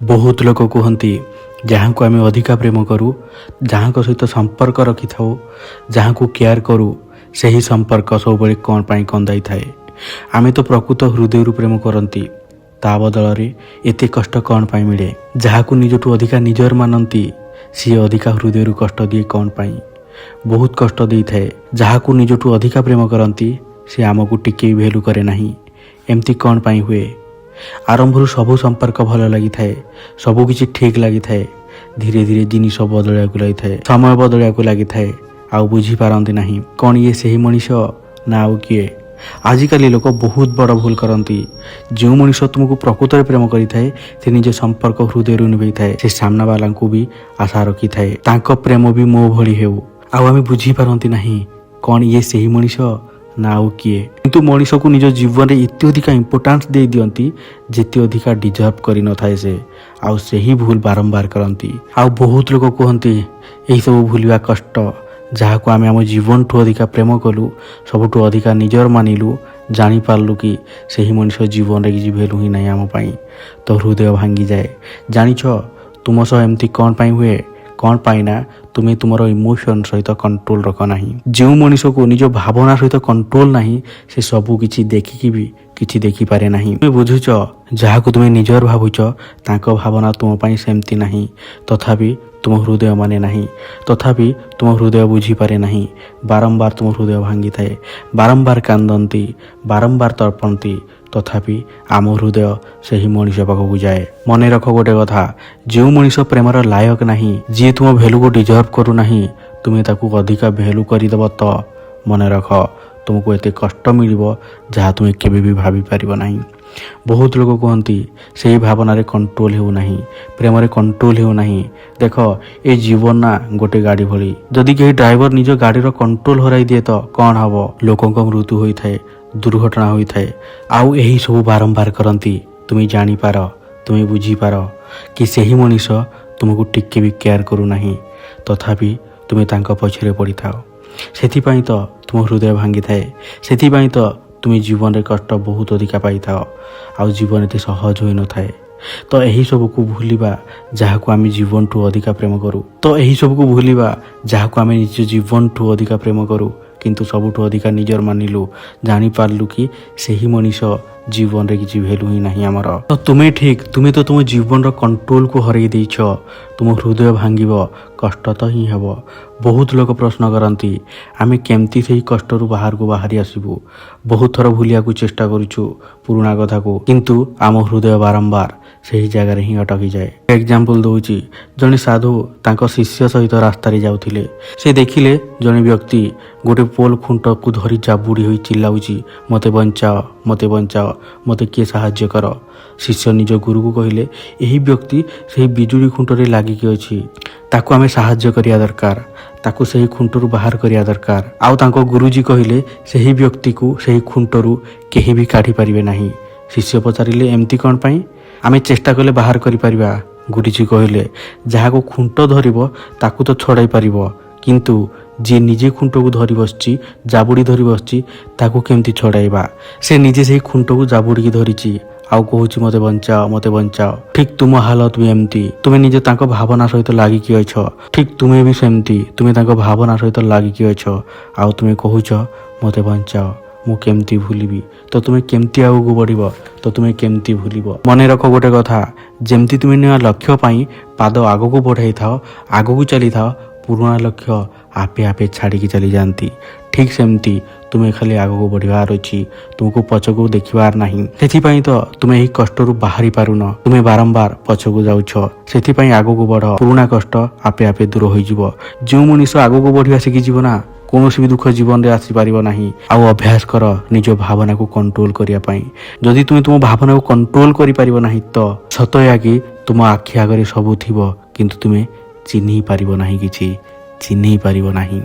बहुत लोक कहती जहाँ को आम अधिका प्रेम करूँ जहाँ सहित संपर्क रखि था जहाँ को केयर करूँ से ही संपर्क सब कौन पाई कंदाई थाए। आम तो प्रकृत हृदय प्रेम करती ता बदल में एत कष्ट कौन पाई मिले। जहाँ को निजठू अधिका निजर मानती सी अधिका हृदय कष्ट दिए कौन पाई बहुत कष्ट दे थाए। जहाँ को निजठू अधिका प्रेम करती सी आमको टिके भी भैल्यू करे नहीं एमती कौन पाई हुए। आरंभ सबू संपर्क भल लगी थाए सबकि ठीक लगी थाए धीरे धीरे जिनिस बदलिया लगी थाए समय बदलिया लगी थाए आउ बुझी पारती नहीं कौन ये सही मनीष ना आउ किए। आजिकाली लोक बहुत बड़ भूल करती जो मनीष तुमको प्रकृत में प्रेम करें से निज संपर्क हृदय निभे थाए से सामना वाला को भी आशा रखी थाए तांको प्रेम भी मो भली हेउ आउ आम बुझी पारती नहीं कौन ये सही मनीष ना आउ किए। किंतु मनीष को निज जीवन में एत अधिका इम्पोर्टान्स दे दियंती जेते अधिका डिजर्व करि न थाए से आउ से ही भूल बारंबार करती। आउ बहुत लोग कहते यही सब भूलवा कष्ट जहाँ को आम आम जीवन ठू अधिका प्रेम कलु सबुठू अधिका निजर मानिलु जानी पारलु कि सही मनीष जीवन में किसी भैल्यू ही नहीं आम पाई तो हृदय भांगी जाए। जानिछ तुम सह एमती कौन पाई हुए कौन पाइना तुम्हें तुमर इमोशन सहित कंट्रोल रख नहीं। जो मनीष को निज भावना सहित कंट्रोल नहीं से सबू किछि देखिकी भी किछि देखि पारे नहीं। तुम बुझुच जहाँ को तुम्हें निजर भावुच तांको भावना तुम पाई सेमती नहीं तथापि तुम हृदय माने नहीं तथापि तुम हृदय बुझी पारे नहीं। बारंबार तुम हृदय भांगी थाए बारंबार कांदती बारंबार तर्पणती तथापि आम हृदय से ही मनीष पाखक जाए। मन रख गोटे कथा जो मनीष प्रेमर लायक नहीं जी तुम भैल्यू को डिजर्व करू नहीं तुम्हें ताकू अधिका भैल्यू करदेव तो मन रख तुमको एत कष्ट मिल जहाँ तुम्हें केवे भी भाभी पार नहीं। बहुत लोग कहती से भावना रे कंट्रोल हो नहीं प्रेम रे कंट्रोल हो नहीं। देख ये जीवन ना गोटे गाड़ी भली जदि कहीं ड्राइवर निज गाड़ी कंट्रोल हराई दिए तो कौन हम लोकों मृत्यु होता है दुर्घटना होता है। आउ यही सब बारंबार करती तुम्हें जानीपार तुम्हें बुझीपार कि सही मनीष तुमको टिके भी केयर करू नहीं तथापि तुम्हें तांको पछरे पड़ी था सेथिपाई तो तुम हृदय भांगी थाए सेथिपाई तो तुम्हें जीवन रे कष्ट बहुत अधिका पाई था आउ जीवन एत सहज हो न थाए। तो यही सब को भूलिबा जहाँ को आम जीवन ठू अधिका प्रेम करूँ तो यही सब को भूलिबा जहाँ को आम निज जीवन ठू अधिका प्रेम करूँ किंतु सबुठू अधिका निजर मानिलु जानी पारलु कि सही मनीष जीवन रे किसी भैल्यू ही नहीं आमर। तो तुम्हें ठीक तुम्हें तो तुम जीवन रो कंट्रोल को हरई देछ तुम हृदय भांगिब कष्ट तो ही हेब। बहुत लोग प्रश्न करती आमे केमती से कष्ट रु बाहर को बाहरी आसबू बहुत थर भूलिया को चेष्टा करूछु पुराना कथा को किंतु आम हृदय बारंबार से जगार ही अटकी जाए। एग्जांपल दूची जने साधु तांको शिष्य सहित रास्ता जाउथिले से देखिले जने व्यक्ति गोटे पोल खुंट को धरी जाबुड़ी होई चिल्लाउची मते बंचाओ मते बंचाओ मते किए साहाय्य कर। शिष्य निज गुरु को कहिले यही व्यक्ति से बिजुड़ी खुंटरे लागिकी अछि ताकू आमे साहाय्य करिया दरकार ताकू सही खुंटरू बाहर करिया दरकार। आउ तांको गुरुजी कहिले सही व्यक्ति को सही खुंटरू केही भी काढ़ी परिबे नाही। शिष्य पचारिले एमती कौन पाई आमे चेष्टा कले बाहर करि परिबा। गुरुजी कहिले जहाँ को खुंट धरिबो ताकू तो छड़ाई परिबो किंतु जी निजे खुंट को धरी बसची जाबुड़ी धरी बसची ताकू केमती छड़ाइबा। से निजे से खुंट को जाबुड़ी की धरिची आउ कहूची मते बंचाओ। ठीक तुम हालत भी एमती तुम्हें निजे तांको भावना सहित लागिकी अछ ठीक तुम्हें भी सेमती तुम्हें तांको भावना सहित लागिकी अछ आउ तुम्हें कहूच मते बंचाओ मु केमती भूलिबी तो तुम्हें केमती आगू बढ़िब तो तुम्हें केमती भूलिब। मन रख गोटे कथा जेमती तुम्हें नया लक्ष्य पाई पाद आगू बढ़ाई थाओ आगू चली थाओ पुराना लक्ष्य आपे आपे छाड़ी चली जाती। ठीक सेमती तुम्हें खाली आगू बढ़िबार अछि तुमको पछकू देखिबार नहीं सेथिपाई तो तुम्हें यही कष्ट रु बाहरी पारुन तुम्हें बारंबार पछकू जाउछ सेथिपाई आगू बढ़ पुराना कष्ट आपे आपे दूर होई जिवो। जो मनीष आगू बढ़िया शिखि जीव ना कौन भी दुख जीवन में आसी पार नहीं। आउ अभ्यास कर निज भावना को कंट्रोल करने जदि तुम्हें तुम भावना को कंट्रोल करि पारिबो नहीं तो सत या कि तुम आखि आगे सबू थिबो किंतु तुम्हें चिन्ह पारिबो नहीं किछि चिन्ह पारिबो नहीं।